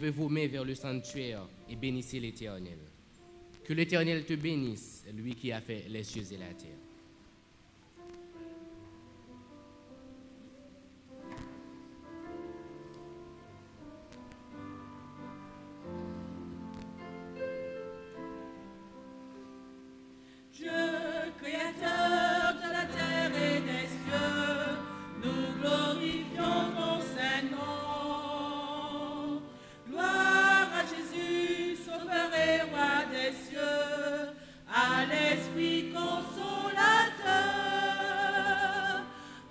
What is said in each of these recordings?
Levez vos mains vers le sanctuaire et bénissez l'Éternel. Que l'Éternel te bénisse, lui qui a fait les cieux et la terre. Dieu, créateur de la terre et des cieux, nous glorifions ton Saint-Nom. Gloire à Jésus, Sauveur et Roi des cieux, à l'Esprit consolateur.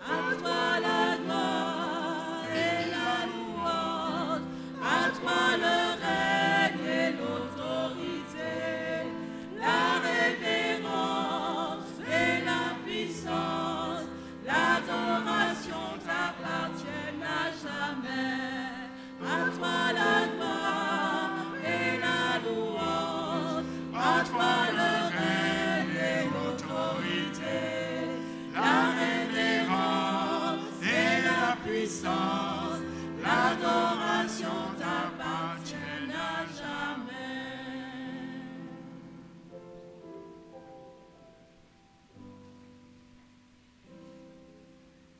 À toi la gloire et la louange, à toi le règne et l'autorité, la révérence et la puissance, l'adoration t'appartiennent à jamais. À toi la gloire et la louange, à toi le règne et l'autorité, la révérence et la puissance, l'adoration t'appartiennent à jamais.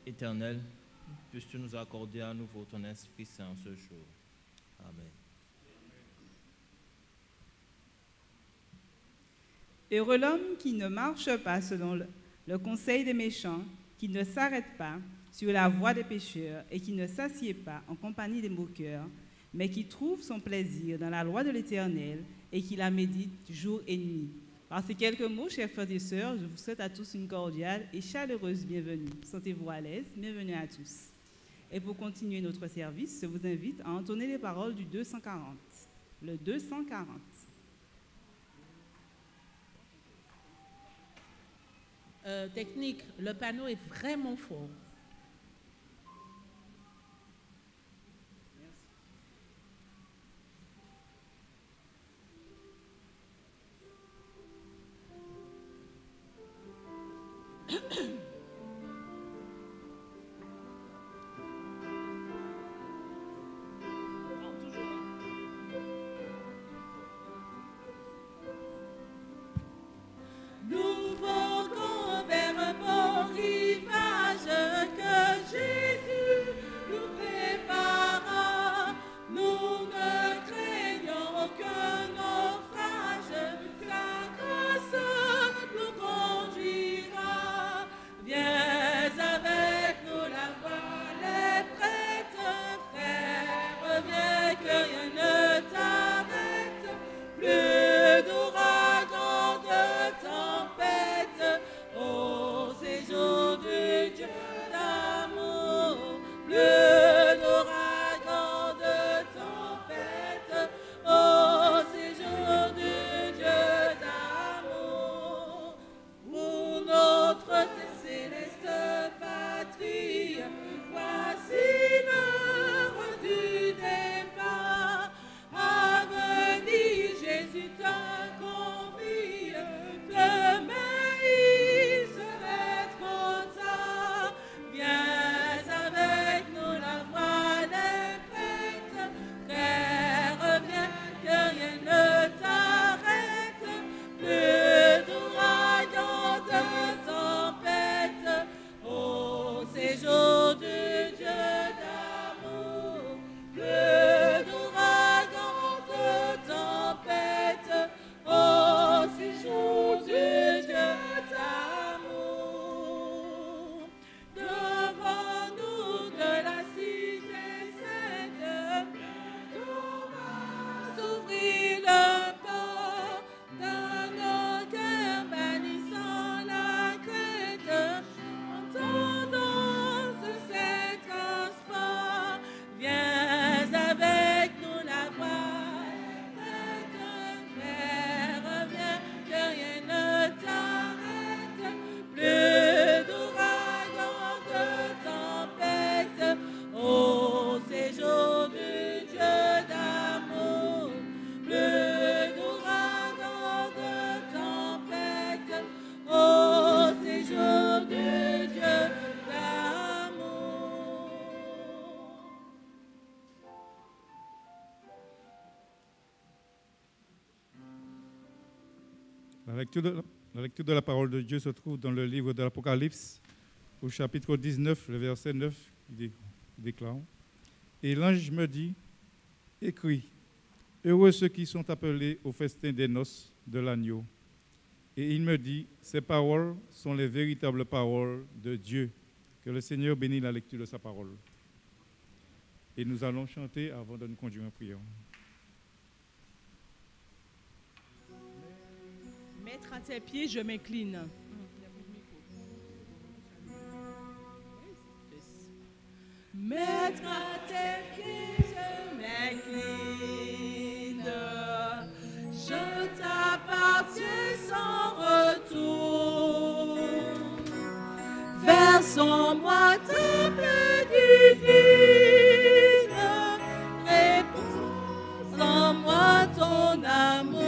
Éternel, puisses-tu nous accorder à nouveau ton Esprit Saint ce jour. Amen. Heureux l'homme qui ne marche pas selon le conseil des méchants, qui ne s'arrête pas sur la voie des pécheurs et qui ne s'assied pas en compagnie des moqueurs, mais qui trouve son plaisir dans la loi de l'Éternel et qui la médite jour et nuit. Par ces quelques mots, chers frères et sœurs, je vous souhaite à tous une cordiale et chaleureuse bienvenue. Sentez-vous à l'aise, bienvenue à tous. Et pour continuer notre service, je vous invite à entonner les paroles du 240. Le 240. Technique, le panneau est vraiment fort. Nous voguons vers un beau rivage La lecture de la parole de Dieu se trouve dans le livre de l'Apocalypse, au chapitre 19, le verset 9, qui déclare « Et l'ange me dit, écris, heureux ceux qui sont appelés au festin des noces de l'agneau. Et il me dit, ces paroles sont les véritables paroles de Dieu. Que le Seigneur bénisse la lecture de sa parole. » Et nous allons chanter avant de nous conduire en prière. Mettre à tes pieds, je m'incline. Mettre à tes pieds, je m'incline. Je t'appartiens sans retour. Versons-moi ta paix divine. Réponds en moi ton amour.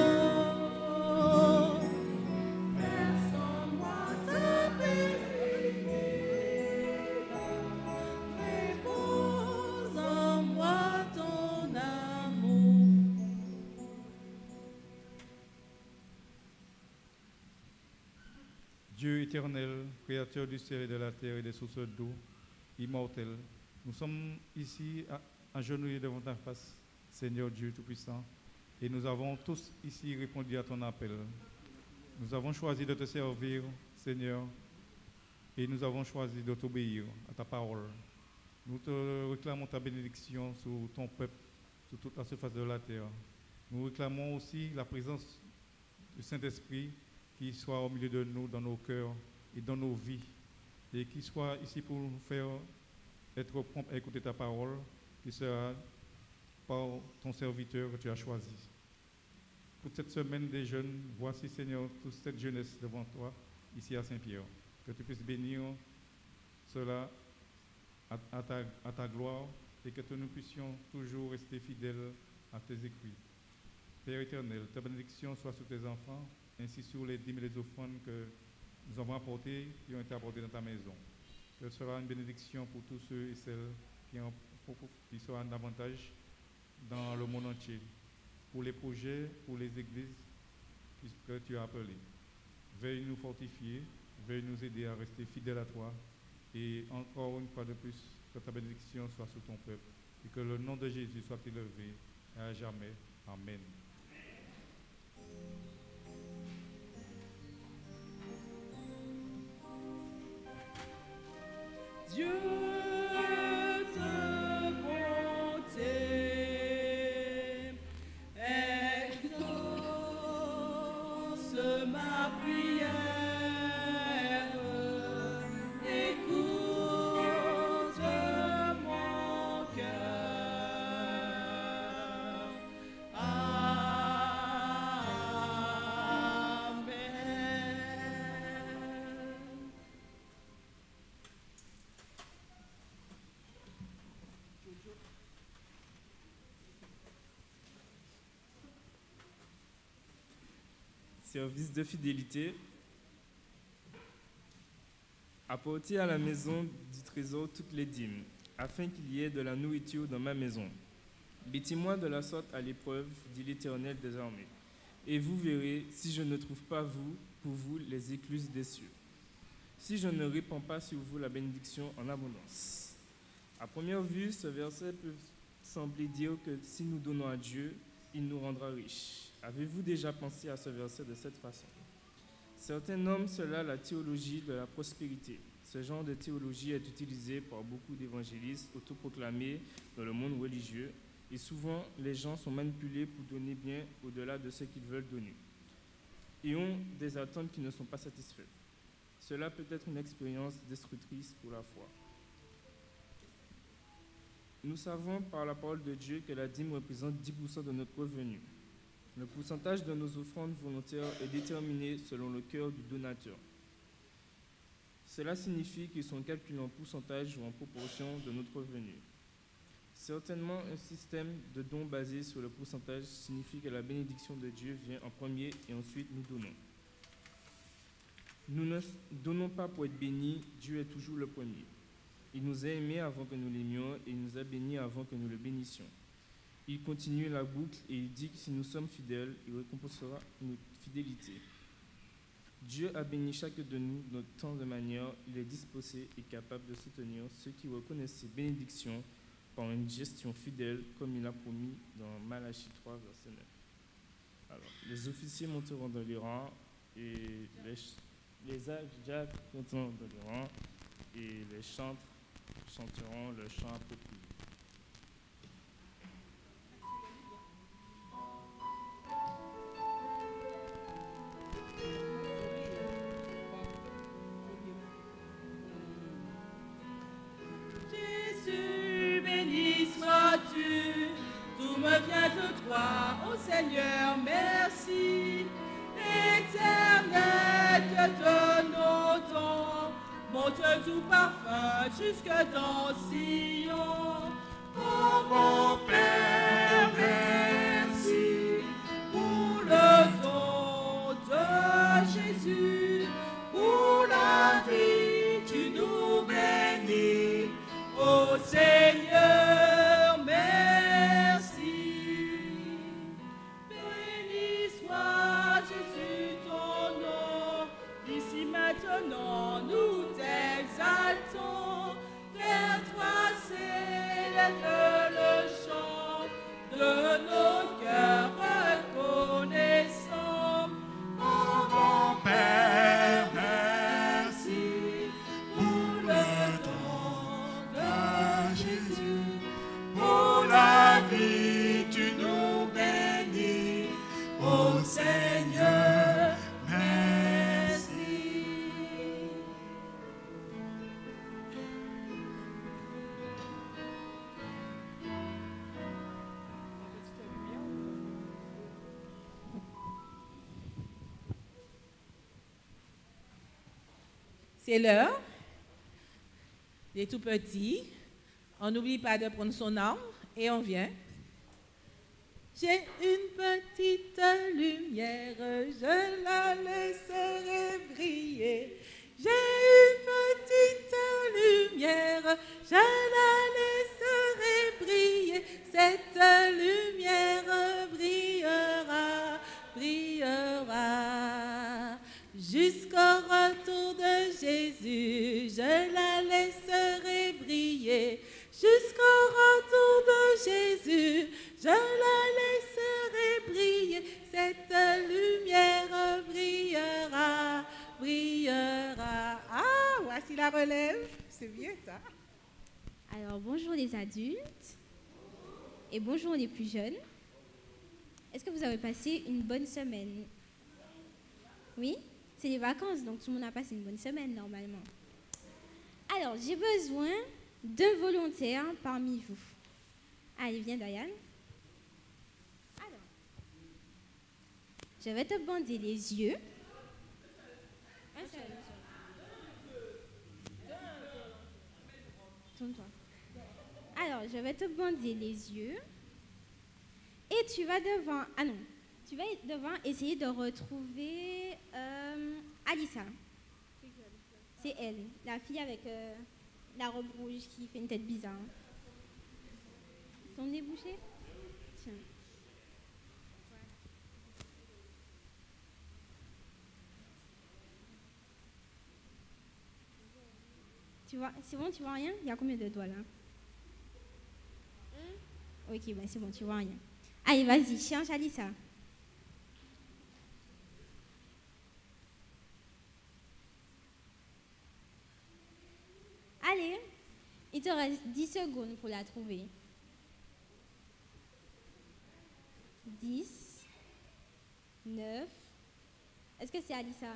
Versons-moi ta paix divine. Réponds en moi ton amour. Dieu éternel, créateur du ciel et de la terre et des sources d'eau, immortel, nous sommes ici agenouillés devant ta face, Seigneur Dieu Tout-Puissant, et nous avons tous ici répondu à ton appel. Nous avons choisi de te servir, Seigneur, et nous avons choisi de t'obéir à ta parole. Nous te réclamons ta bénédiction sur ton peuple, sur toute la surface de la terre. Nous réclamons aussi la présence du Saint-Esprit qui soit au milieu de nous, dans nos cœurs et dans nos vies, et qui soit ici pour nous faire être prompt à écouter ta parole, qui sera par ton serviteur que tu as choisi. Pour cette semaine des jeunes, voici Seigneur toute cette jeunesse devant toi, ici à Saint-Pierre. Que tu puisses bénir cela à ta gloire et que nous puissions toujours rester fidèles à tes écrits. Père éternel, ta bénédiction soit sur tes enfants, ainsi sur les dîmes et les offrandes que nous avons apportées, qui ont été apportées dans ta maison. Ce sera une bénédiction pour tous ceux et celles qui seront un avantage dans le monde entier, pour les projets, pour les églises que tu as appelées. Veuille nous fortifier, veuille nous aider à rester fidèles à toi, et encore une fois de plus, que ta bénédiction soit sur ton peuple, et que le nom de Jésus soit élevé à jamais. Amen. Dieu de bonté, exauce ma prière, écoute mon cœur. Amen. Service de fidélité. Apportez à la maison du trésor toutes les dîmes, afin qu'il y ait de la nourriture dans ma maison. Mettez-moi de la sorte à l'épreuve, dit l'Éternel des armées, et vous verrez si je ne trouve pas pour vous les écluses des cieux, si je ne répands pas sur vous la bénédiction en abondance. À première vue, ce verset peut sembler dire que si nous donnons à Dieu, il nous rendra riches. Avez-vous déjà pensé à ce verset de cette façon? Certains nomment cela la théologie de la prospérité. Ce genre de théologie est utilisé par beaucoup d'évangélistes autoproclamés dans le monde religieux, et souvent les gens sont manipulés pour donner bien au-delà de ce qu'ils veulent donner et ont des attentes qui ne sont pas satisfaites. Cela peut être une expérience destructrice pour la foi. Nous savons par la parole de Dieu que la dîme représente 10% de notre revenu. Le pourcentage de nos offrandes volontaires est déterminé selon le cœur du donateur. Cela signifie qu'ils sont calculés en pourcentage ou en proportion de notre revenu. Certainement, un système de dons basé sur le pourcentage signifie que la bénédiction de Dieu vient en premier et ensuite nous donnons. Nous ne donnons pas pour être bénis, Dieu est toujours le premier. Il nous a aimés avant que nous l'aimions et il nous a bénis avant que nous le bénissions. Il continue la boucle et il dit que si nous sommes fidèles, il récompensera notre fidélité. Dieu a béni chacun de nous de tant de manières. Il est disposé et capable de soutenir ceux qui reconnaissent ses bénédictions par une gestion fidèle, comme il a promis dans Malachie 3, verset 9. Alors, les officiers monteront dans les rangs et les arcs monteront dans les rangs et les chantres chanteront le chant approprié. Jésus, béni sois-tu, tout me vient de toi, ô Seigneur, merci. Éternel, que de nos dons, monte tout parfum jusque dans Sion. Oh mon Père, merci pour le don de Jésus, pour la vie, tu nous bénis. Ô Seigneur, merci. Béni soit Jésus ton nom. Ici maintenant nous t'exaltons. Vers toi s'élève le chant de nos cœurs reconnaissants. Oh mon Père, merci pour le don de Jésus. Pour la vie, tu nous bénis. Ô Seigneur, merci. C'est l'heure. Les tout petits. On n'oublie pas de prendre son arme et on vient. J'ai une petite lumière, je la laisserai briller. J'ai une petite lumière, je la laisserai briller. Cette lumière brillera, brillera. Jusqu'au retour de Jésus, je la laisserai briller. Jusqu'au retour de Jésus, je la laisserai briller. Cette lumière brillera, brillera. Ah, voici la relève. C'est bien ça. Alors, bonjour les adultes et bonjour les plus jeunes. Est-ce que vous avez passé une bonne semaine? Oui? C'est les vacances, donc tout le monde a passé une bonne semaine normalement. Alors, j'ai besoin d'un volontaire parmi vous. Allez, viens Diane. Alors, je vais te bander les yeux. Un seul. Tourne-toi. Alors, je vais te bander les yeux. Et tu vas devant... Ah non. Tu vas devant essayer de retrouver Alissa. C'est elle, la fille avec la robe rouge qui fait une tête bizarre. Son nez bouché? Tiens. Tu vois, c'est bon, tu vois rien? Il y a combien de doigts là? Ok, ben c'est bon, tu vois rien. Allez, vas-y, cherche Alissa. Allez, il te reste 10 secondes pour la trouver. 10, 9. Est-ce que c'est Alissa?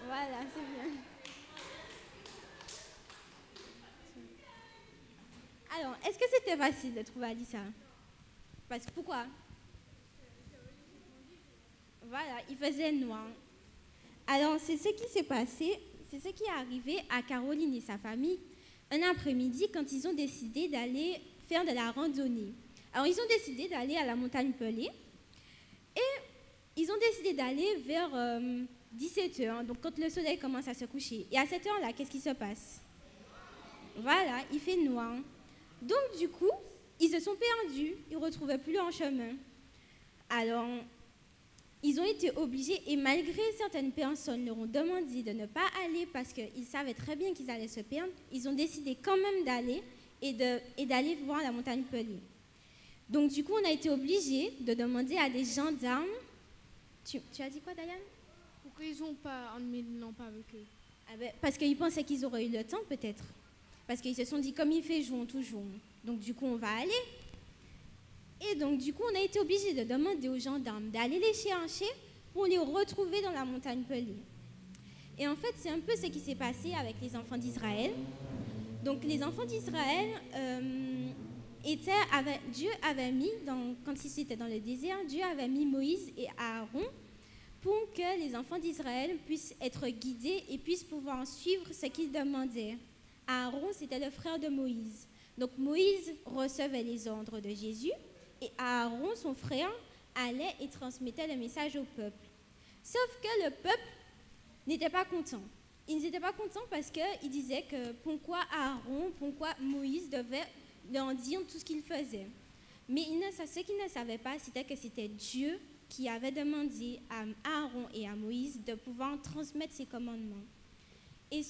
Voilà, c'est bien. Alors, est-ce que c'était facile de trouver Alissa? Parce que pourquoi? Voilà, il faisait noir. Alors, c'est ce qui s'est passé, c'est ce qui est arrivé à Caroline et sa famille un après-midi quand ils ont décidé d'aller faire de la randonnée. Alors, ils ont décidé d'aller à la montagne Pelée et ils ont décidé d'aller vers 17h, donc quand le soleil commence à se coucher. Et à cette heure-là, qu'est-ce qui se passe? Voilà, il fait noir. Donc du coup, ils se sont perdus, ils ne retrouvaient plus leur chemin. Alors, ils ont été obligés, et malgré certaines personnes leur ont demandé de ne pas aller parce qu'ils savaient très bien qu'ils allaient se perdre, ils ont décidé quand même d'aller et d'aller voir la montagne Pelée. Donc du coup, on a été obligés de demander à des gendarmes. Tu as dit quoi, Diane? Pourquoi ils n'ont pas emmené une lampe avec eux? Ah ben, parce qu'ils pensaient qu'ils auraient eu le temps, peut-être. Parce qu'ils se sont dit, comme il fait jour, toujours. Donc du coup, on va aller. Et donc du coup, on a été obligés de demander aux gendarmes d'aller les chercher pour les retrouver dans la montagne Pelée. Et en fait, c'est un peu ce qui s'est passé avec les enfants d'Israël. Donc les enfants d'Israël, Dieu avait mis, quand ils étaient dans le désert, Dieu avait mis Moïse et Aaron pour que les enfants d'Israël puissent être guidés et puissent pouvoir suivre ce qu'ils demandaient. Aaron, c'était le frère de Moïse. Donc Moïse recevait les ordres de Jésus et Aaron, son frère, allait et transmettait le message au peuple. Sauf que le peuple n'était pas content. Ils n'étaient pas contents parce qu'ils disaient que pourquoi Aaron, pourquoi Moïse devait leur dire tout ce qu'ils faisaient. Mais ce qu'ils ne savaient pas, c'était que c'était Dieu qui avait demandé à Aaron et à Moïse de pouvoir transmettre ses commandements. Et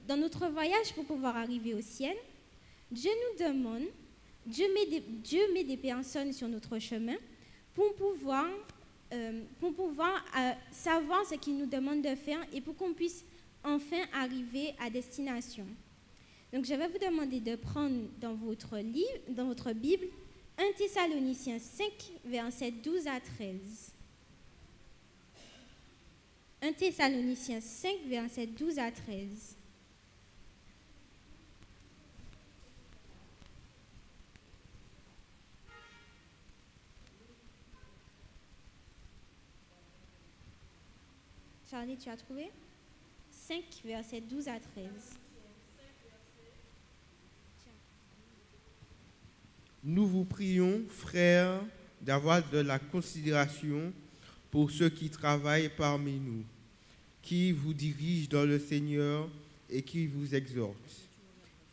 dans notre voyage pour pouvoir arriver au ciel, Dieu nous demande, Dieu met des personnes sur notre chemin pour pouvoir savoir ce qu'il nous demande de faire et pour qu'on puisse enfin arriver à destination. Donc je vais vous demander de prendre dans votre Bible 1 Thessaloniciens 5, versets 12 à 13. 1 Thessaloniciens 5, versets 12 à 13. Charlie, tu as trouvé? 5, versets 12 à 13. Nous vous prions, frères, d'avoir de la considération pour ceux qui travaillent parmi nous, qui vous dirigent dans le Seigneur et qui vous exhortent.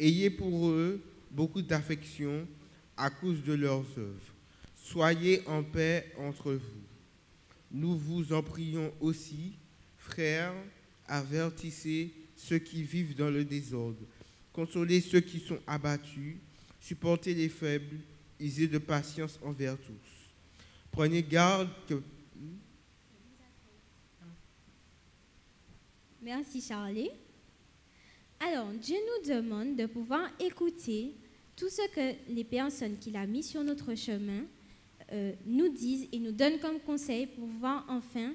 Ayez pour eux beaucoup d'affection à cause de leurs œuvres. Soyez en paix entre vous. Nous vous en prions aussi, frères, avertissez ceux qui vivent dans le désordre, consolez ceux qui sont abattus, supportez les faibles, ayez de patience envers tous. Prenez garde que... Merci Charlie. Alors, Dieu nous demande de pouvoir écouter tout ce que les personnes qu'il a mis sur notre chemin nous disent et nous donnent comme conseil pour pouvoir enfin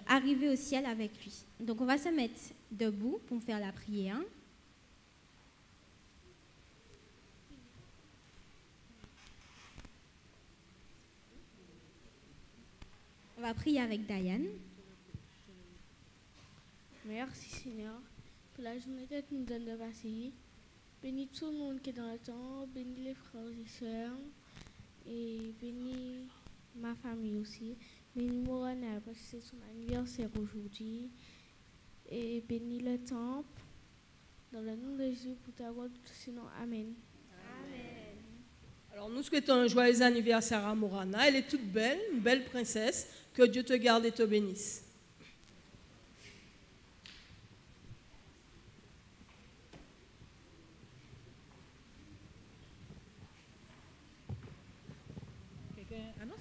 arriver au ciel avec lui. Donc, on va se mettre debout pour faire la prière. On va prier avec Diane. Merci Seigneur pour la journée que tu nous donnes de passer. Bénis tout le monde qui est dans le temps, bénis les frères et sœurs et bénis ma famille aussi. Bénis Morana parce que c'est son anniversaire aujourd'hui et bénis le temple dans le nom de Jésus pour ta gloire, sinon Amen. Amen. Alors nous souhaitons un joyeux anniversaire à Morana. Elle est toute belle, une belle princesse. Que Dieu te garde et te bénisse. Quelqu'un annonce?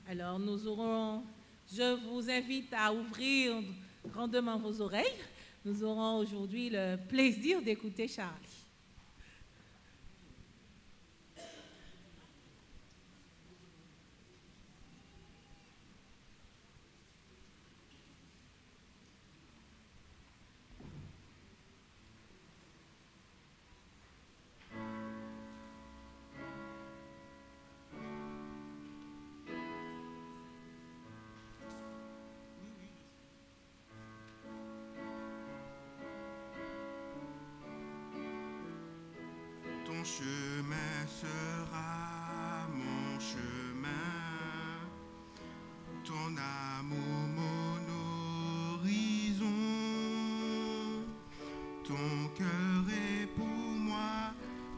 Alors je vous invite à ouvrir grandement vos oreilles. Nous aurons aujourd'hui le plaisir d'écouter Charles. Ton cœur est pour moi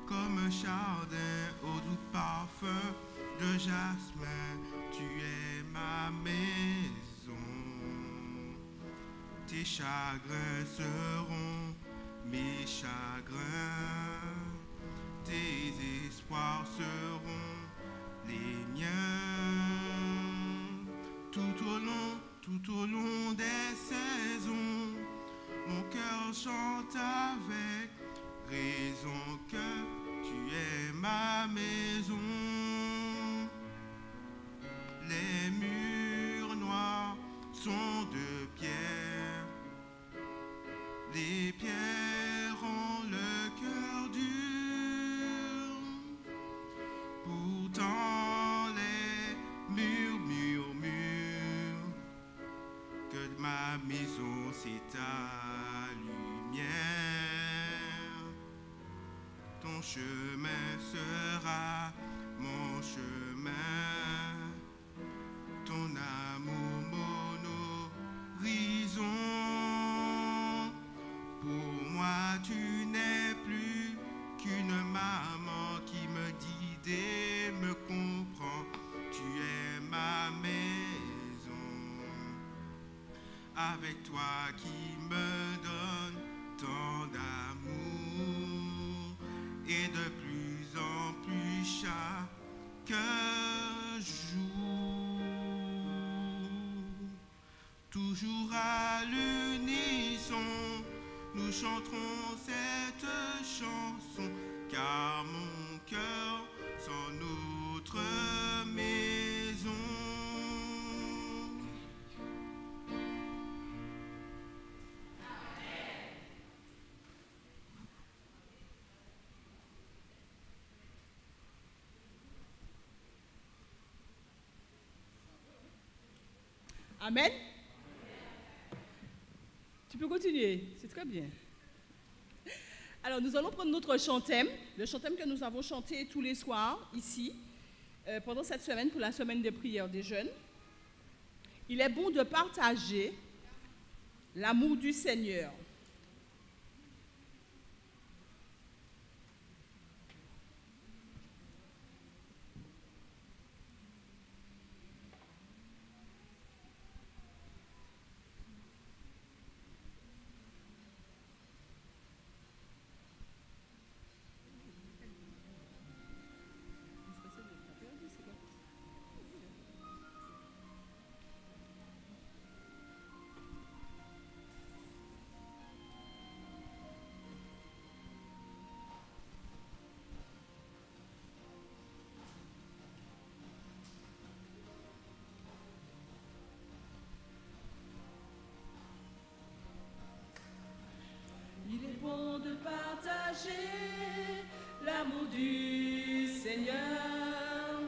comme un jardin au doux parfum de jasmin. Tu es ma maison. Tes chagrins seront mes chagrins. Tes espoirs seront les miens. Tout au long des saisons, mon cœur chante avec raison que tu es ma maison. Les murs noirs sont de pierre, les pierres ont le cœur dur. Pourtant les murs murmurent que ma maison c'est ta lumière. Ton chemin sera mon chemin, ton amour mon horizon. Pour moi tu n'es plus qu'une maman qui me guide, me comprend. Tu es ma maison, avec toi qui me donne tant d'amour et de plus en plus chaque jour. Toujours à l'unisson, nous chanterons cette chanson, car mon cœur sans notre maison. Amen. Tu peux continuer, c'est très bien. Alors, nous allons prendre notre chantème, le chantème que nous avons chanté tous les soirs ici, pendant cette semaine, pour la semaine de prière des jeunes. Il est bon de partager l'amour du Seigneur. Il est bon de partager l'amour du Seigneur,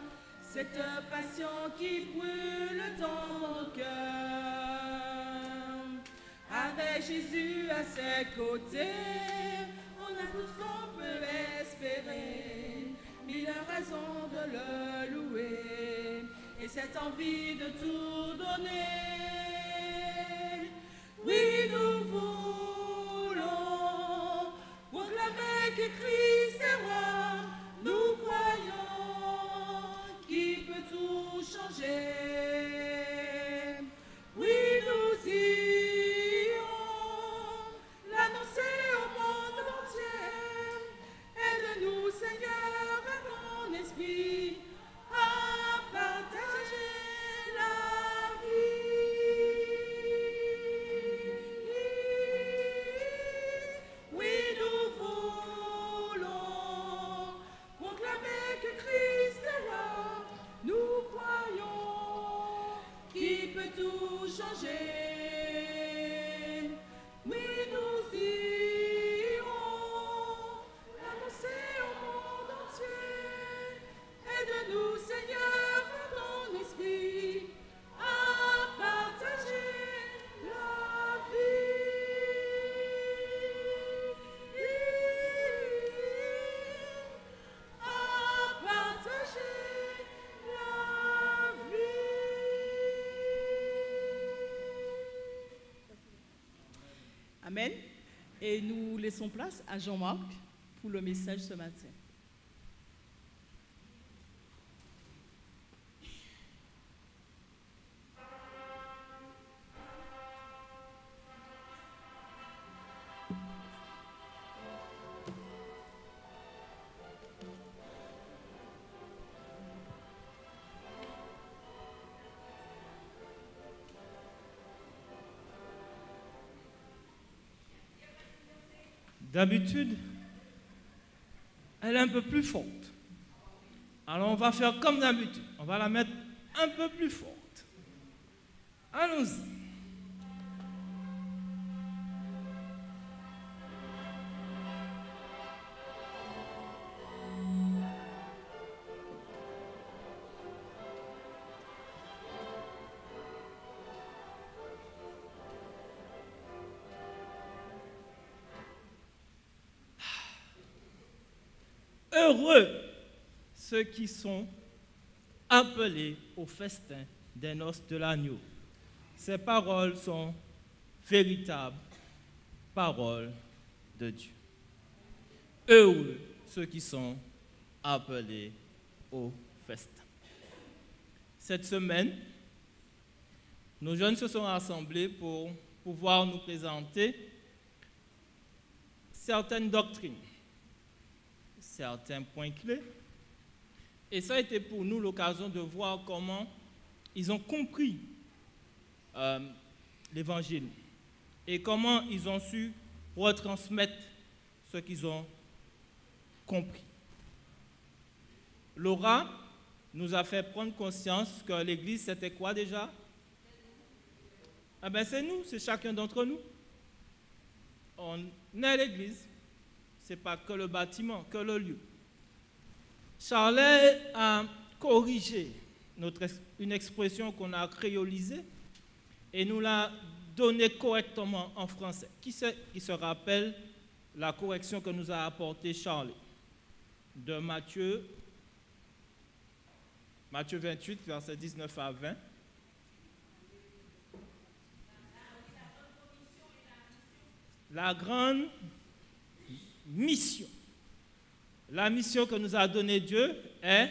cette passion qui brûle dans mon cœur. Avec Jésus à ses côtés, on a tout ce qu'on peut espérer, mille raisons de le louer, et cette envie de tout donner. Oui, nous voulons proclamer que Christ est roi, nous croyons qu'il peut tout changer. Oui, nous irons l'annoncer au monde entier. Aide-nous, Seigneur, à ton esprit, à partager la vie. Oui, nous voulons proclamer que Christ est roi. Nous croyons qu'il peut tout changer. Oui, nous irons l'annoncer au monde entier. Aide-nous, Seigneur, par ton esprit, à partager la vie. À partager la vie. Amen. Et nous laissons place à Jean-Marc pour le message ce matin. D'habitude, elle est un peu plus forte. Alors on va faire comme d'habitude. On va la mettre un peu plus forte. Allons-y. Heureux ceux qui sont appelés au festin des noces de l'agneau. Ces paroles sont véritables paroles de Dieu. Heureux ceux qui sont appelés au festin. Cette semaine, nos jeunes se sont rassemblés pour pouvoir nous présenter certaines doctrines, certains points clés. Et ça a été pour nous l'occasion de voir comment ils ont compris l'Évangile et comment ils ont su retransmettre ce qu'ils ont compris. Laura nous a fait prendre conscience que l'Église, c'était quoi déjà? Ah ben c'est nous, c'est chacun d'entre nous. On est l'Église. Ce n'est pas que le bâtiment, que le lieu. Charlet a corrigé une expression qu'on a créolisée et nous l'a donnée correctement en français. Qui se rappelle la correction que nous a apportée Charlet? De Matthieu 28, versets 19 à 20. La grande mission. La mission que nous a donnée Dieu est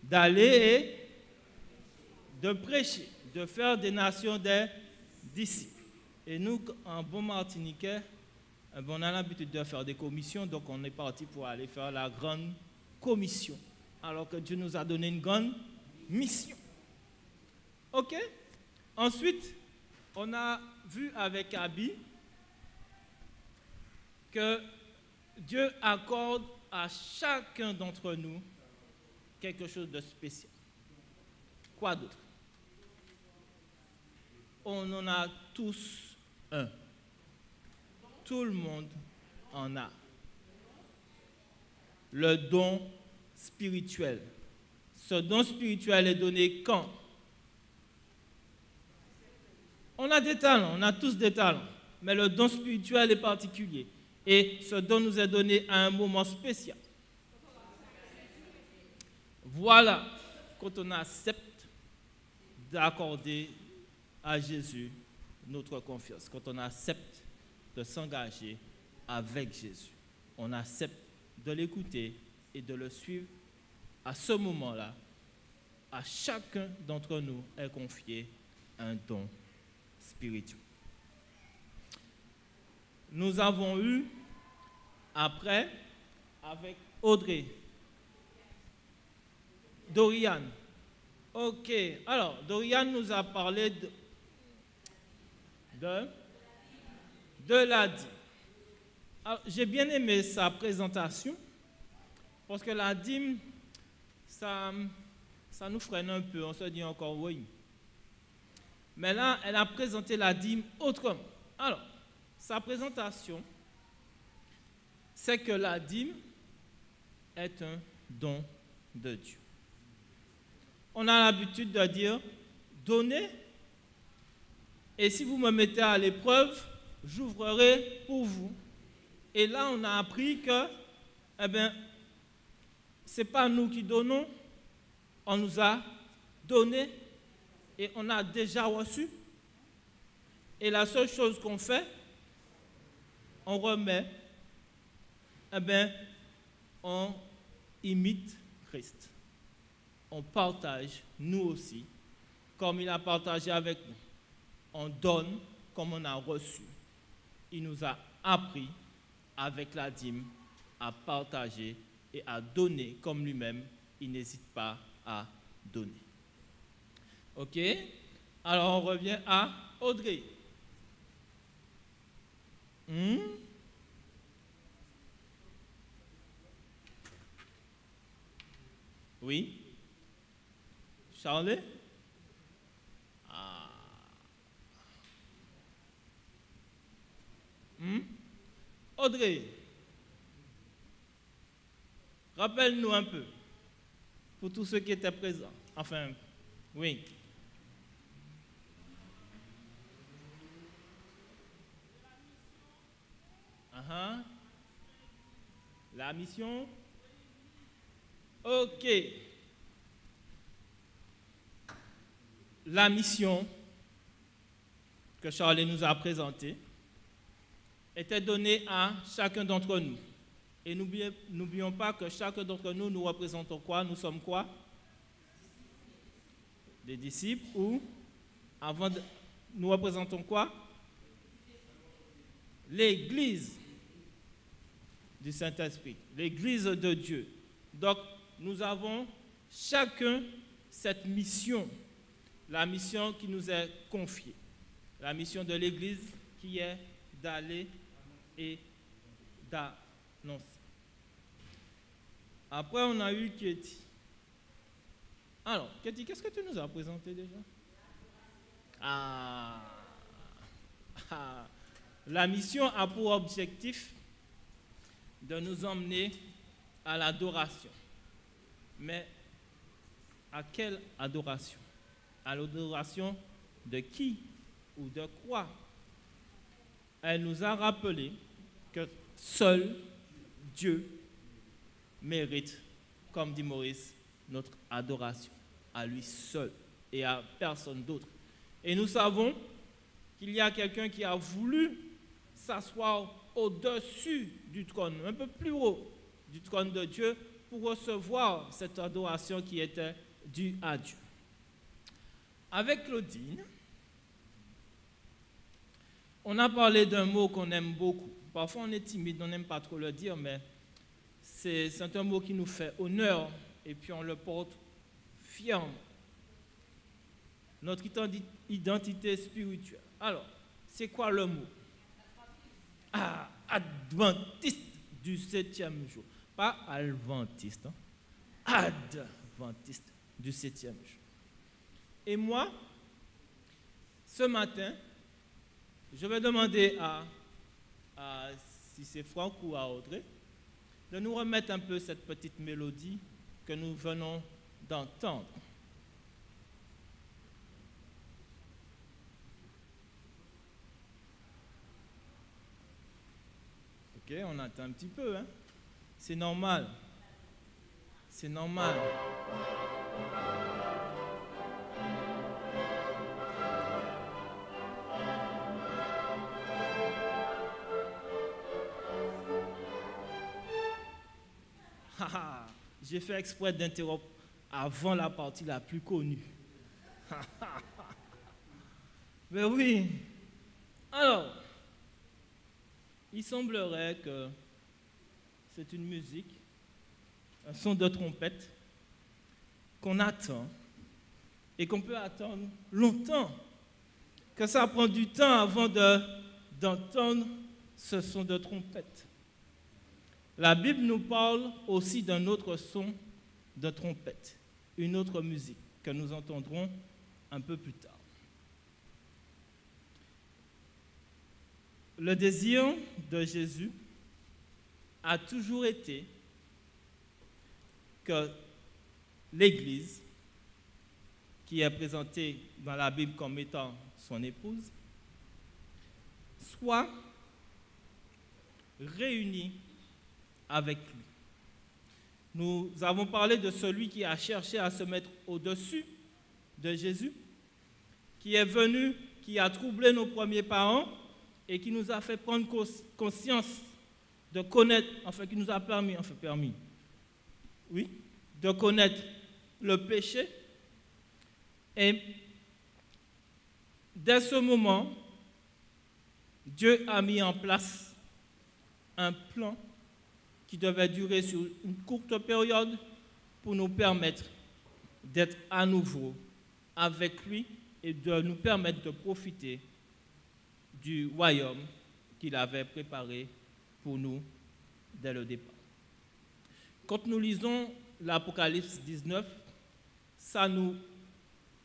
d'aller et de prêcher, de faire des nations des disciples. Et nous, en bon martiniquais, on a l'habitude de faire des commissions, donc on est parti pour aller faire la grande commission, alors que Dieu nous a donné une grande mission. Ok? Ensuite, on a vu avec Abby que Dieu accorde à chacun d'entre nous quelque chose de spécial. Quoi d'autre? On en a tous un. Tout le monde en a. Le don spirituel. Ce don spirituel est donné quand? On a des talents, on a tous des talents, mais le don spirituel est particulier. Et ce don nous est donné à un moment spécial. Voilà, quand on accepte d'accorder à Jésus notre confiance, quand on accepte de s'engager avec Jésus, on accepte de l'écouter et de le suivre. À ce moment-là, à chacun d'entre nous est confié un don spirituel. Nous avons eu, après, avec Audrey, Dorian. Ok, alors, Dorian nous a parlé de la dîme. J'ai bien aimé sa présentation, parce que la dîme, ça nous freine un peu, on se dit encore oui. Mais là, elle a présenté la dîme autrement. Alors, sa présentation, c'est que la dîme est un don de Dieu. On a l'habitude de dire « donnez, et si vous me mettez à l'épreuve, j'ouvrirai pour vous ». Et là, on a appris que, eh bien, ce n'est pas nous qui donnons, on nous a donné et on a déjà reçu. Et la seule chose qu'on fait, on remet, eh bien, on imite Christ. On partage, nous aussi, comme il a partagé avec nous. On donne comme on a reçu. Il nous a appris, avec la dîme, à partager et à donner comme lui-même. Il n'hésite pas à donner. OK? Alors, on revient à Audrey. Oui? Charlie? Audrey, rappelle-nous un peu, pour tous ceux qui étaient présents. Enfin, oui. La mission? OK. La mission que Charlie nous a présentée était donnée à chacun d'entre nous. Et n'oublions pas que chacun d'entre nous, nous représentons quoi? Nous sommes quoi? Des disciples ou nous représentons quoi? L'Église du Saint-Esprit, l'Église de Dieu. Donc, nous avons chacun cette mission, la mission qui nous est confiée, la mission de l'Église qui est d'aller et d'annoncer. Après, on a eu Katie. Alors, Katie, qu'est-ce que tu nous as présenté déjà? La mission a pour objectif de nous emmener à l'adoration. Mais à quelle adoration? À l'adoration de qui ou de quoi? Elle nous a rappelé que seul Dieu mérite, comme dit Maurice, notre adoration, à lui seul et à personne d'autre. Et nous savons qu'il y a quelqu'un qui a voulu s'asseoir au-dessus du trône, un peu plus haut du trône de Dieu, pour recevoir cette adoration qui était due à Dieu. Avec Claudine, on a parlé d'un mot qu'on aime beaucoup. Parfois on est timide, on n'aime pas trop le dire, mais c'est un mot qui nous fait honneur et puis on le porte fièrement. Notre identité spirituelle. Alors, c'est quoi le mot? Adventiste du 7e jour. Pas adventiste, hein? Adventiste du 7e jour. Et moi, ce matin, je vais demander si c'est Franck ou à Audrey, de nous remettre un peu cette petite mélodie que nous venons d'entendre. Ok, on attend un petit peu, hein? C'est normal. C'est normal. J'ai fait exprès d'interrompre avant la partie la plus connue. Mais oui. Alors, il semblerait que c'est une musique, un son de trompette qu'on attend et qu'on peut attendre longtemps, que ça prend du temps avant d'entendre ce son de trompette. La Bible nous parle aussi d'un autre son de trompette, une autre musique que nous entendrons un peu plus tard. Le désir de Jésus a toujours été que l'Église, qui est présentée dans la Bible comme étant son épouse, soit réunie avec lui. Nous avons parlé de celui qui a cherché à se mettre au-dessus de Jésus, qui est venu, qui a troublé nos premiers parents et qui nous a fait prendre conscience de connaître, enfin qui nous a permis, oui, de connaître le péché. Et dès ce moment, Dieu a mis en place un plan qui devait durer sur une courte période pour nous permettre d'être à nouveau avec lui et de nous permettre de profiter du royaume qu'il avait préparé pour nous dès le départ. Quand nous lisons l'Apocalypse 19, ça nous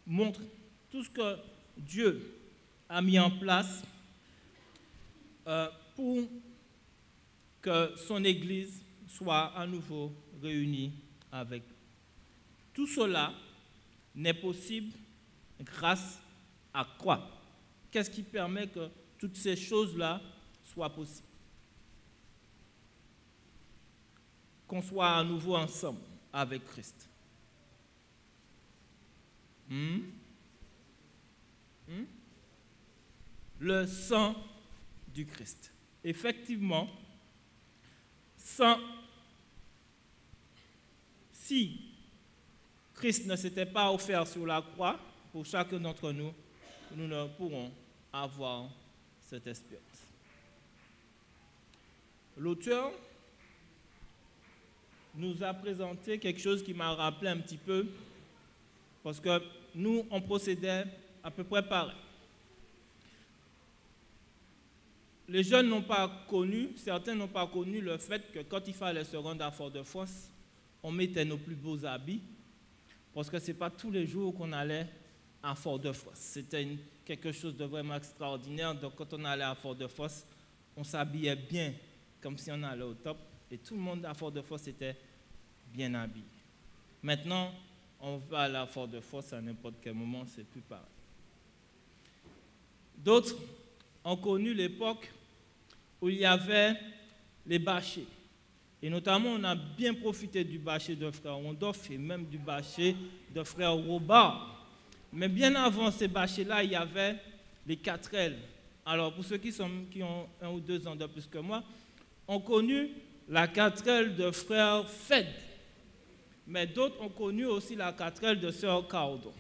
montre tout ce que Dieu a mis en place pour que son Église soit à nouveau réunie avec lui. Tout cela n'est possible grâce à quoi? Qu'est-ce qui permet que toutes ces choses-là soient possibles? Qu'on soit à nouveau ensemble avec Christ. Le sang du Christ. Effectivement, si Christ ne s'était pas offert sur la croix, pour chacun d'entre nous, nous ne pourrons avoir cette espérance. L'auteur nous a présenté quelque chose qui m'a rappelé un petit peu, parce que nous, on procédait à peu près pareil. Les jeunes n'ont pas connu, certains n'ont pas connu le fait que quand il fallait se rendre à Fort-de-France, on mettait nos plus beaux habits, parce que ce n'est pas tous les jours qu'on allait à Fort-de-France. C'était quelque chose de vraiment extraordinaire. Donc quand on allait à Fort-de-France, on s'habillait bien, comme si on allait au top, et tout le monde à Fort-de-France était bien habillé. Maintenant, on va aller à Fort-de-France à n'importe quel moment, c'est plus pareil. D'autres ont connu l'époque où il y avait les bâchers. Et notamment, on a bien profité du bâcher de frère Rondolph et même du bâcher de frère Robert. Mais bien avant ces bâchers-là, il y avait les 4L. Alors, pour ceux qui ont 1 ou 2 ans de plus que moi, ont connu la 4L de frère Fed. Mais d'autres ont connu aussi la 4L de sœur Caudo.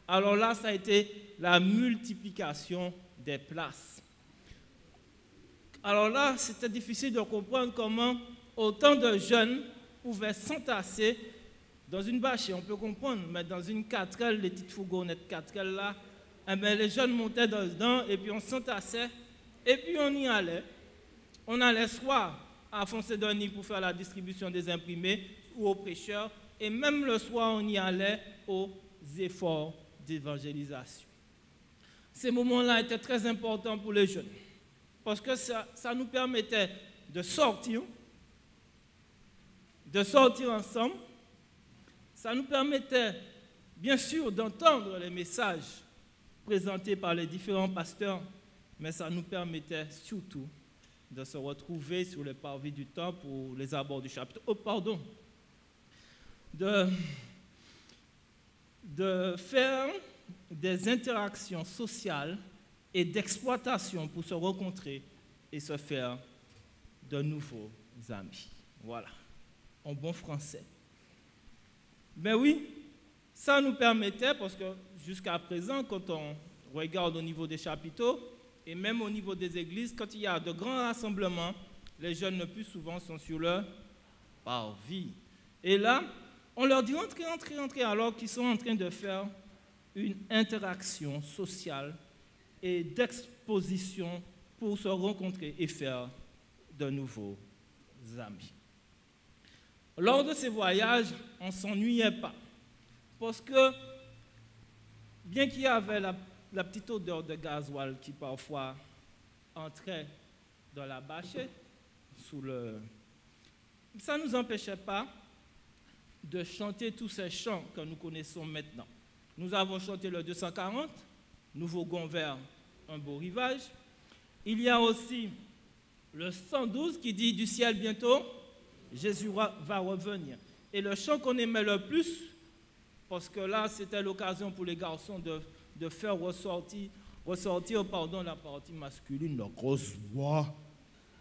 Alors là, ça a été la multiplication des places. Alors là, c'était difficile de comprendre comment autant de jeunes pouvaient s'entasser dans une bâche. On peut comprendre, mais dans une 4L, les petites fourgonnettes 4L là, eh bien, les jeunes montaient dedans et puis on s'entassait et puis on y allait. On allait soit à Foncé-Denis pour faire la distribution des imprimés ou aux prêcheurs, et même le soir, on y allait aux efforts d'évangélisation. Ces moments-là étaient très importants pour les jeunes, parce que ça nous permettait de sortir ensemble. Ça nous permettait, bien sûr, d'entendre les messages présentés par les différents pasteurs, mais ça nous permettait surtout de se retrouver sur les parvis du temple ou les abords du chapitre. De faire des interactions sociales et d'exploitation pour se rencontrer et se faire de nouveaux amis. Voilà, en bon français. Ben oui, ça nous permettait, parce que jusqu'à présent, quand on regarde au niveau des chapiteaux, et même au niveau des églises, quand il y a de grands rassemblements, les jeunes le plus souvent sont sur leur parvis. Et là, on leur dit entrez, alors qu'ils sont en train de faire une interaction sociale et d'exposition pour se rencontrer et faire de nouveaux amis. Lors de ces voyages, on ne s'ennuyait pas, parce que bien qu'il y avait la petite odeur de gasoil qui parfois entrait dans la bâchette, ça ne nous empêchait pas de chanter tous ces chants que nous connaissons maintenant. Nous avons chanté le 240, nous voguons vers un beau rivage. Il y a aussi le 112 qui dit du ciel bientôt, Jésus va revenir. Et le chant qu'on aimait le plus, parce que là c'était l'occasion pour les garçons de faire ressortir ressortir, pardon, la partie masculine, la grosse voix,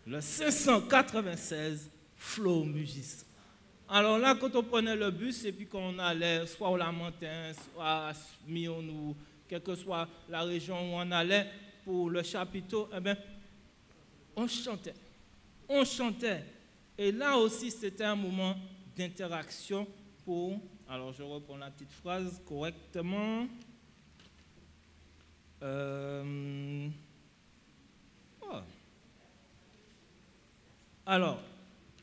le 596 Flow Mugis. Alors là, quand on prenait le bus et puis qu'on allait soit au Lamentin, soit à Mion ou quelle que soit la région où on allait pour le chapiteau, eh bien, on chantait. On chantait. Et là aussi, c'était un moment d'interaction pour... Alors, je reprends la petite phrase correctement. Alors,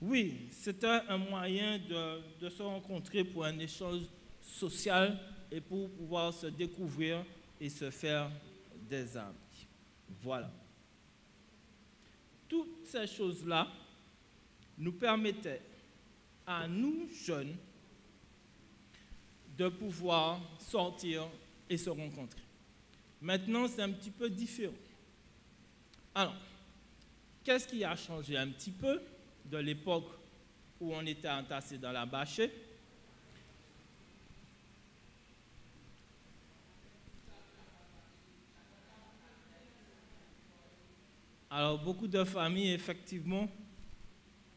oui, c'était un moyen de se rencontrer pour un échange social et pour pouvoir se découvrir et se faire des amis. Voilà. Toutes ces choses-là nous permettaient à nous, jeunes, de pouvoir sortir et se rencontrer. Maintenant, c'est un petit peu différent. Alors, qu'est-ce qui a changé un petit peu de l'époque où on était entassés dans la bâchée? Alors, beaucoup de familles, effectivement,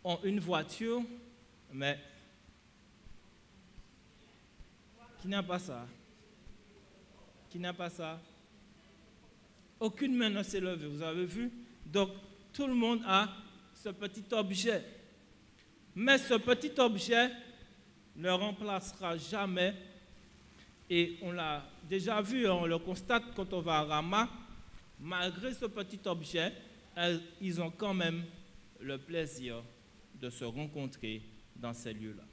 ont une voiture, mais qui n'a pas ça? Qui n'a pas ça? Aucune main ne s'est levée, vous avez vu? Donc, tout le monde a ce petit objet. Mais ce petit objet ne remplacera jamais, et on l'a déjà vu, on le constate quand on va à Rama, malgré ce petit objet, ils ont quand même le plaisir de se rencontrer dans ces lieux-là.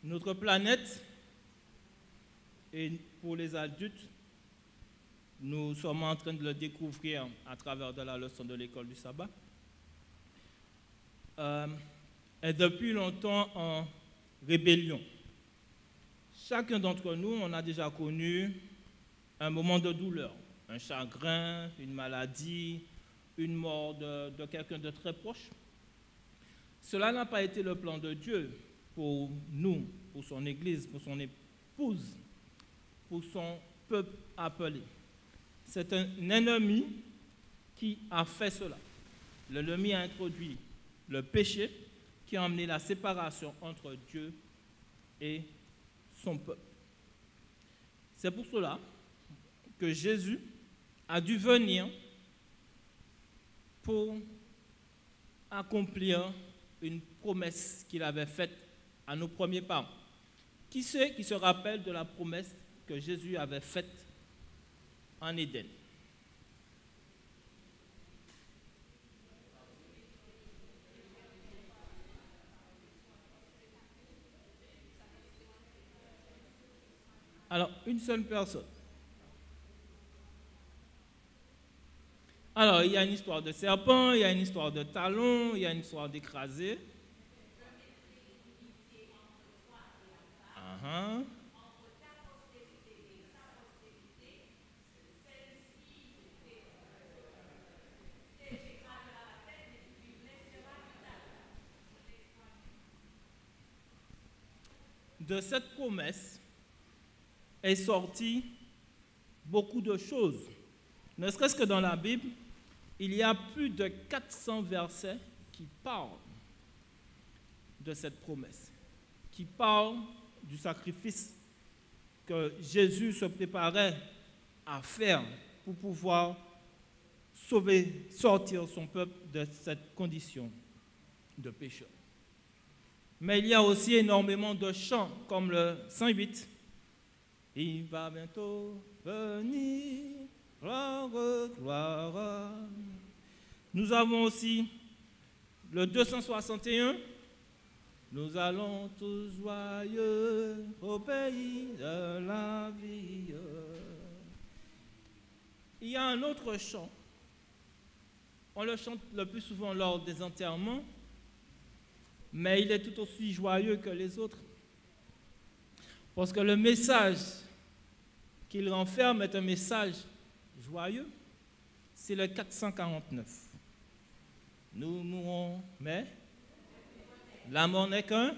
Notre planète, et pour les adultes, nous sommes en train de le découvrir à travers de la leçon de l'école du sabbat, est depuis longtemps en rébellion. Chacun d'entre nous, on a déjà connu un moment de douleur, un chagrin, une maladie, une mort de quelqu'un de très proche. Cela n'a pas été le plan de Dieu pour nous, pour son Église, pour son épouse, pour son peuple appelé. C'est un ennemi qui a fait cela. L'ennemi a introduit le péché qui a amené la séparation entre Dieu et son peuple. C'est pour cela que Jésus a dû venir pour accomplir une promesse qu'il avait faite à nos premiers parents. Qui c'est qui se rappelle de la promesse que Jésus avait faite en Éden? Alors, une seule personne. Alors, il y a une histoire de serpent, il y a une histoire de talon, il y a une histoire d'écrasé. De cette promesse est sorti beaucoup de choses. Ne serait-ce que dans la Bible, il y a plus de 400 versets qui parlent de cette promesse, qui parlent du sacrifice que Jésus se préparait à faire pour pouvoir sortir son peuple de cette condition de péché. Mais il y a aussi énormément de chants, comme le 108. Il va bientôt venir, gloire, gloire. Nous avons aussi le 261. Nous allons tous joyeux au pays de la vie. Il y a un autre chant. On le chante le plus souvent lors des enterrements, mais il est tout aussi joyeux que les autres. Parce que le message qu'il renferme est un message joyeux. C'est le 449. Nous mourrons, mais la mort n'est qu'un.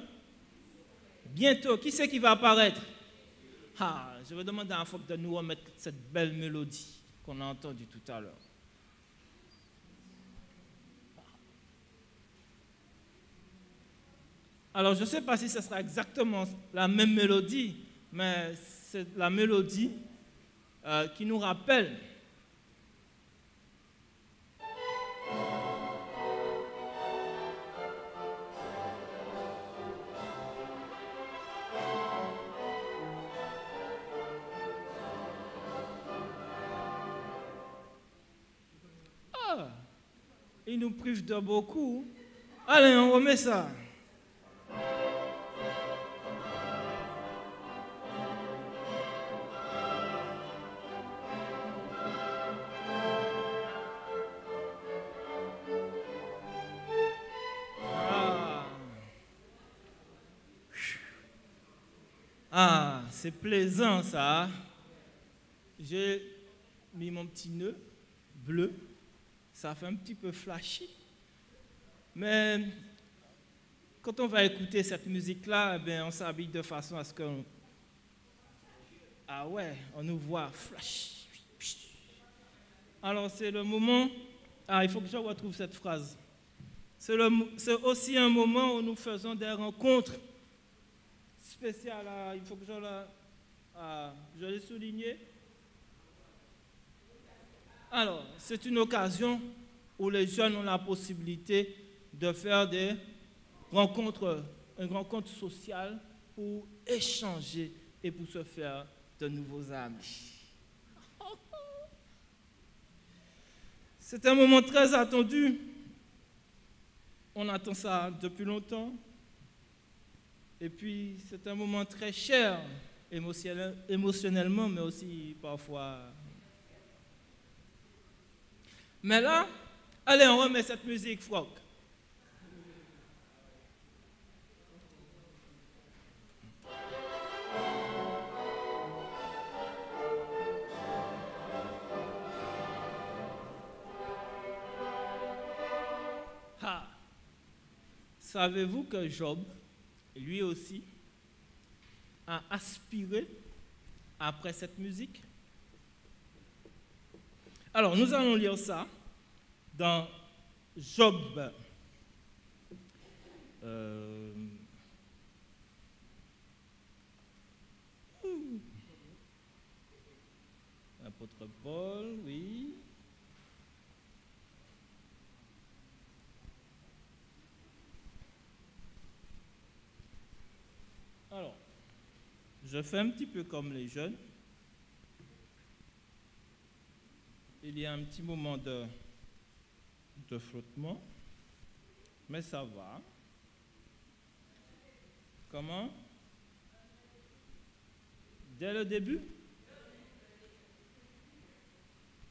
Bientôt, qui c'est qui va apparaître? Ah, je vais demander à Foc de nous remettre cette belle mélodie qu'on a entendue tout à l'heure. Alors, je ne sais pas si ce sera exactement la même mélodie, mais c'est la mélodie qui nous rappelle il nous prive de beaucoup. Allez, on remet ça. Ah, c'est plaisant ça. J'ai mis mon petit nœud bleu. Ça fait un petit peu flashy. Mais quand on va écouter cette musique-là, eh on s'habille de façon à ce qu'on... Ah ouais, on nous voit flash. Alors c'est le moment... Ah, il faut que je retrouve cette phrase. C'est aussi un moment où nous faisons des rencontres spéciales. Il faut que je l'ai souligné. Alors, c'est une occasion où les jeunes ont la possibilité de faire une rencontre sociale pour échanger et pour se faire de nouveaux amis. C'est un moment très attendu. On attend ça depuis longtemps. Et puis, c'est un moment très cher, émotionnellement, mais aussi parfois... Mais là, allez, on remet cette musique, Frog. Ah. Savez-vous que Job, lui aussi, a aspiré après cette musique? Alors, nous allons lire ça dans Job. L'apôtre Paul, oui. Alors, je fais un petit peu comme les jeunes. Il y a un petit moment de flottement, mais ça va. Comment? Dès le début?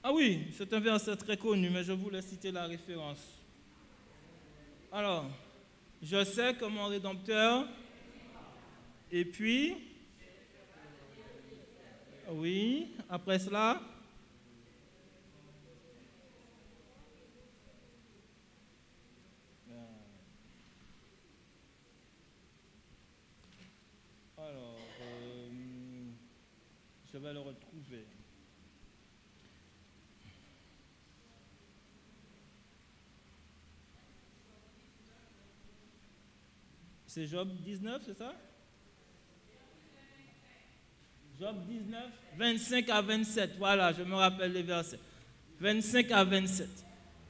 Ah oui, c'est un verset très connu, mais je voulais citer la référence. Alors, je sais que mon Rédempteur, et puis, oui, après cela, je vais le retrouver. C'est Job 19, c'est ça? Job 19, 25 à 27. Voilà, je me rappelle les versets. 25 à 27.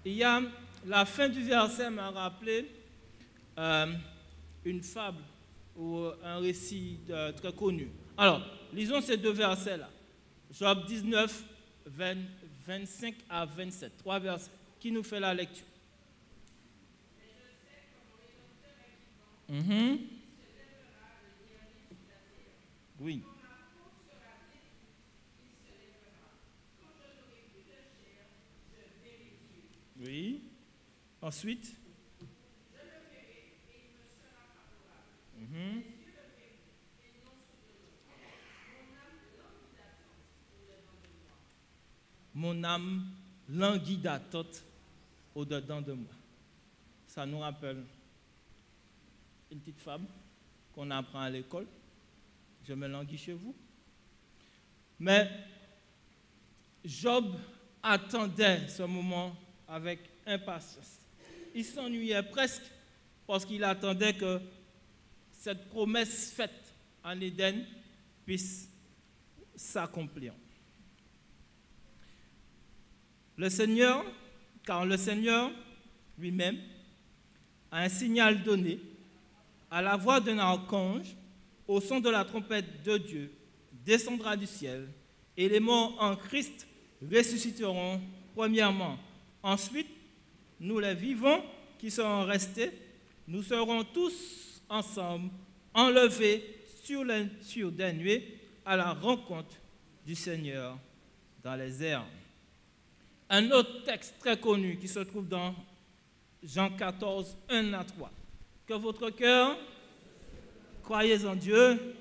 Il y a la fin du verset m'a rappelé une fable ou un récit très connu. Alors, lisons ces deux versets-là. Job 19, 25 à 27. 3 versets. Qui nous fait la lecture? Oui. Oui. Ensuite. Mon âme languit d'attente au-dedans de moi. ça nous rappelle une petite fable qu'on apprend à l'école. Je me languis chez vous. Mais Job attendait ce moment avec impatience. Il s'ennuyait presque parce qu'il attendait que cette promesse faite en Éden puisse s'accomplir. Car le Seigneur lui-même a un signal donné à la voix d'un archange, au son de la trompette de Dieu, descendra du ciel, et les morts en Christ ressusciteront premièrement. Ensuite, nous les vivants qui serons restés, nous serons tous ensemble enlevés sur des nuées à la rencontre du Seigneur dans les airs. Un autre texte très connu qui se trouve dans Jean 14, 1 à 3. Que votre cœur, croyez en Dieu,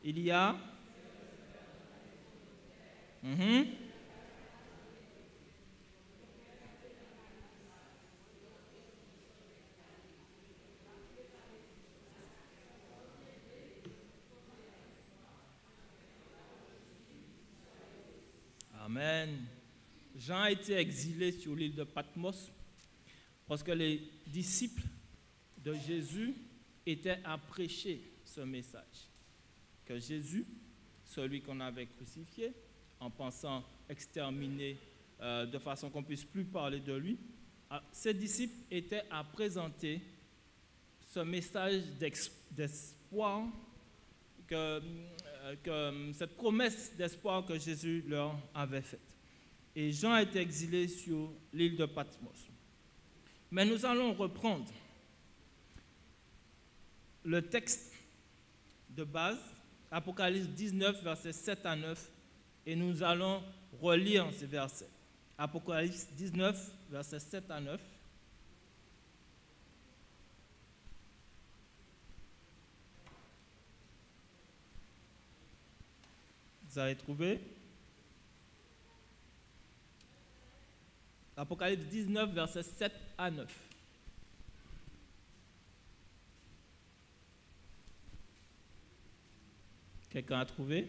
il y a... Amen. Jean a été exilé sur l'île de Patmos parce que les disciples de Jésus étaient à prêcher ce message. Que Jésus, celui qu'on avait crucifié, en pensant exterminer de façon qu'on ne puisse plus parler de lui, ses disciples étaient à présenter ce message d'espoir, cette promesse d'espoir que Jésus leur avait faite. Et Jean a été exilé sur l'île de Patmos. Mais nous allons reprendre le texte de base, Apocalypse 19, versets 7 à 9, et nous allons relire ces versets. Apocalypse 19, versets 7 à 9. Vous avez trouvé? Apocalypse 19, versets 7 à 9. Quelqu'un a trouvé?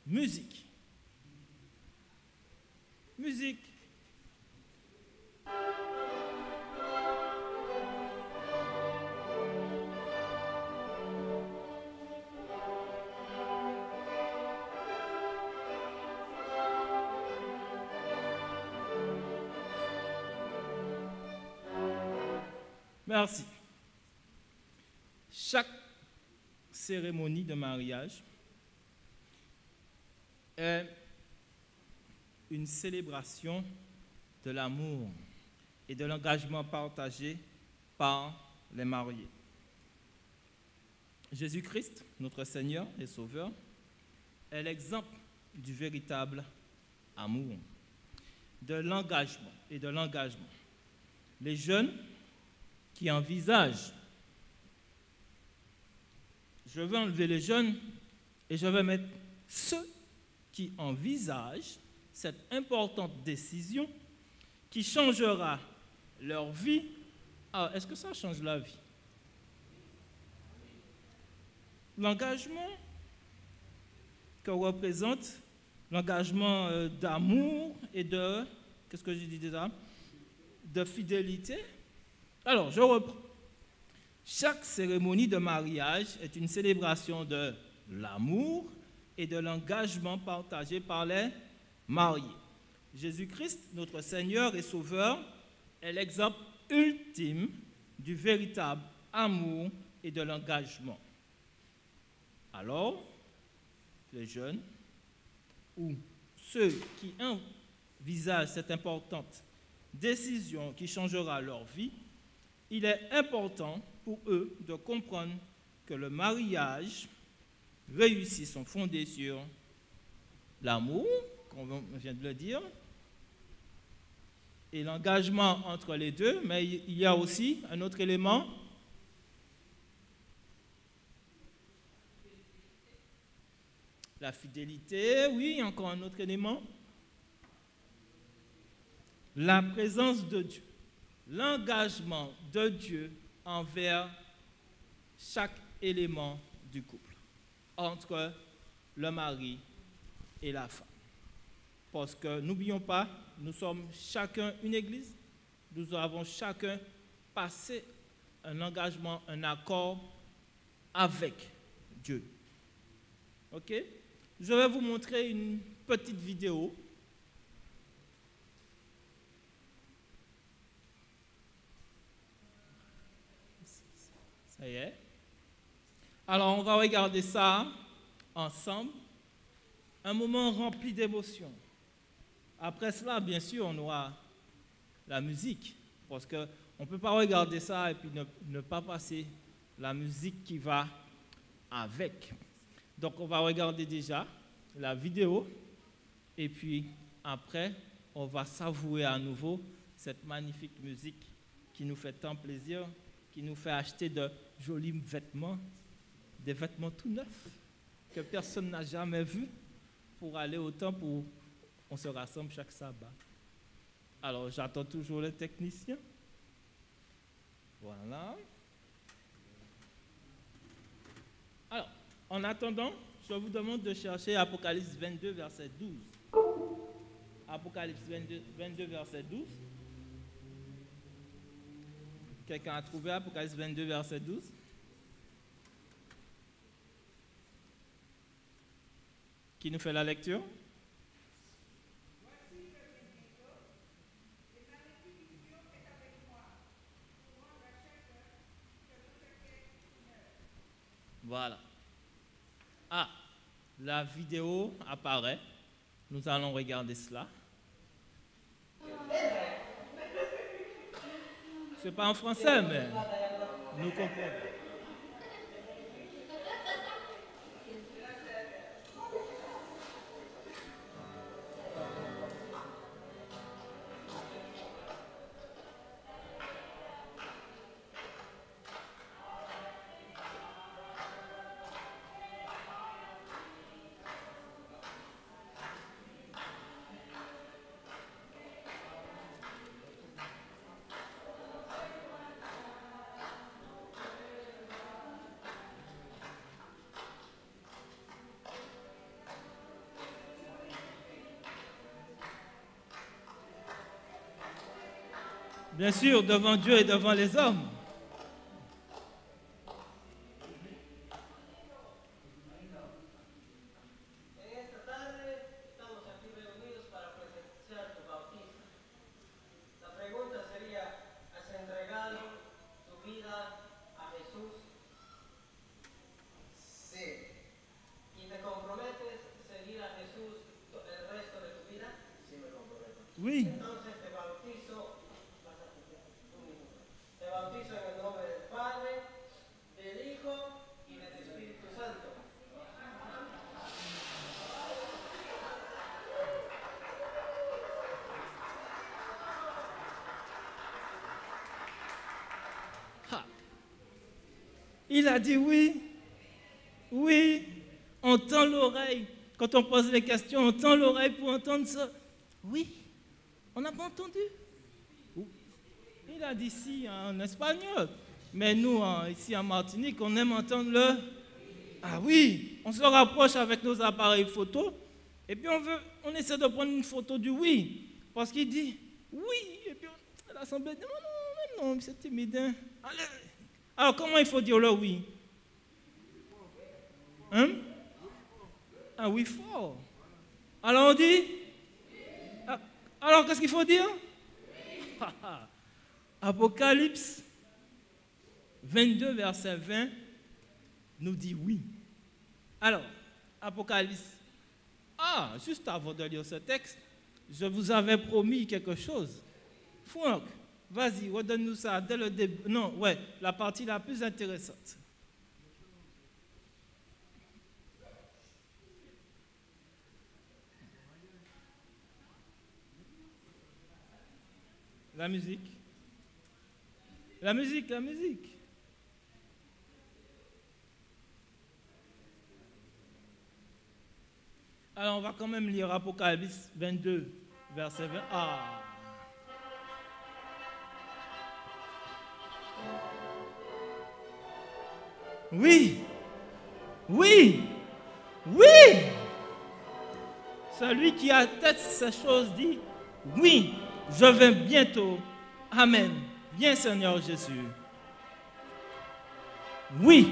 Musique. Musique. Merci. Chaque cérémonie de mariage est une célébration de l'amour et de l'engagement partagé par les mariés. Jésus-Christ, notre Seigneur et Sauveur, est l'exemple du véritable amour, de l'engagement et de l'engagement. Les jeunes qui envisagent, je vais enlever les jeunes et je vais mettre ceux qui envisagent cette importante décision qui changera leur vie. Alors, est-ce que ça change la vie? L'engagement que représente l'engagement d'amour et de, qu'est-ce que j'ai dit déjà? De fidélité. Alors, je reprends. Chaque cérémonie de mariage est une célébration de l'amour et de l'engagement partagé par les mariés. Jésus-Christ, notre Seigneur et Sauveur, est l'exemple ultime du véritable amour et de l'engagement. Alors, les jeunes ou ceux qui envisagent cette importante décision qui changera leur vie, il est important pour eux de comprendre que le mariage réussi sont fondés sur l'amour, comme on vient de le dire, et l'engagement entre les deux, mais il y a aussi un autre élément, la fidélité, oui, encore un autre élément, la présence de Dieu, l'engagement de Dieu envers chaque élément du couple, entre le mari et la femme. Parce que n'oublions pas, nous sommes chacun une église, nous avons chacun passé un engagement, un accord avec Dieu. Ok? Je vais vous montrer une petite vidéo. Ça y est. Alors, on va regarder ça ensemble. Un moment rempli d'émotions. Après cela, bien sûr, on aura la musique. Parce qu'on ne peut pas regarder ça et puis ne pas passer la musique qui va avec. Donc, on va regarder déjà la vidéo. Et puis, après, on va savourer à nouveau cette magnifique musique qui nous fait tant plaisir, qui nous fait acheter de jolis vêtements, des vêtements tout neufs que personne n'a jamais vus pour aller au temple où on se rassemble chaque sabbat. Alors, j'attends toujours le technicien. Voilà. Alors, en attendant, je vous demande de chercher Apocalypse 22, verset 12. Apocalypse 22, verset 12. Quelqu'un a trouvé Apocalypse 22, verset 12? Qui nous fait la lecture? Voilà. Ah, la vidéo apparaît. Nous allons regarder cela. Ce n'est pas en français, mais nous comprenons. Bien sûr, devant Dieu et devant les hommes. Oui. Il a dit oui. Oui. On tend l'oreille. Quand on pose les questions, on tend l'oreille pour entendre ça. Oui. On n'a pas entendu. Il a dit si en espagnol. Mais nous, ici en Martinique, on aime entendre le... Ah oui. On se rapproche avec nos appareils photo. Et puis on essaie de prendre une photo du oui. Parce qu'il dit oui. Et puis l'assemblée dit non, c'est timide. Hein? Allez. Alors, comment il faut dire le oui? Hein? Un oui fort. Alors, on dit? Alors, qu'est-ce qu'il faut dire? Apocalypse 22, verset 20, nous dit oui. Alors, Apocalypse. Juste avant de lire ce texte, je vous avais promis quelque chose. Franck, vas-y, redonne-nous ça dès le début. Non, ouais, la partie la plus intéressante. La musique. La musique, la musique. Alors, on va quand même lire Apocalypse 22, verset 20. Ah! Oui! Oui! Oui! Celui qui atteste ces choses dit, oui, je viens bientôt. Amen. Viens, Seigneur Jésus. Oui.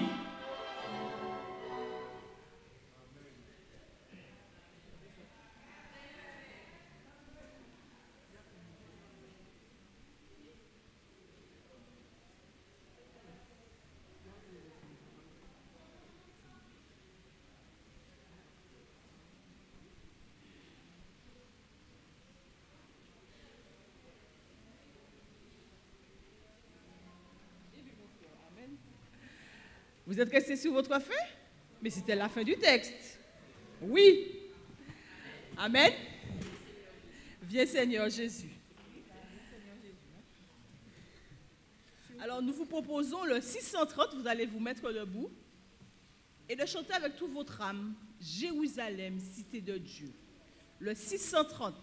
Vous êtes restés sur votre fin? Mais c'était la fin du texte. Oui. Amen. Viens Seigneur Jésus. Alors nous vous proposons le 630, vous allez vous mettre debout et de chanter avec toute votre âme, Jérusalem, cité de Dieu. Le 630.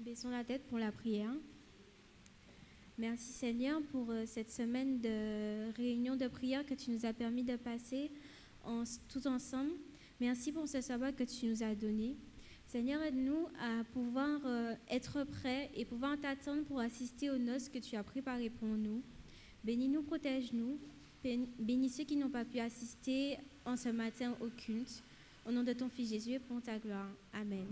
Baissons la tête pour la prière. Merci Seigneur pour cette semaine de réunion de prière que tu nous as permis de passer tous ensemble. Merci pour ce sabbat que tu nous as donné. Seigneur, aide-nous à pouvoir être prêts et pouvoir t'attendre pour assister aux noces que tu as préparées pour nous. Bénis-nous, protège-nous. Bénis ceux qui n'ont pas pu assister en ce matin au culte. Au nom de ton Fils Jésus et pour ta gloire. Amen.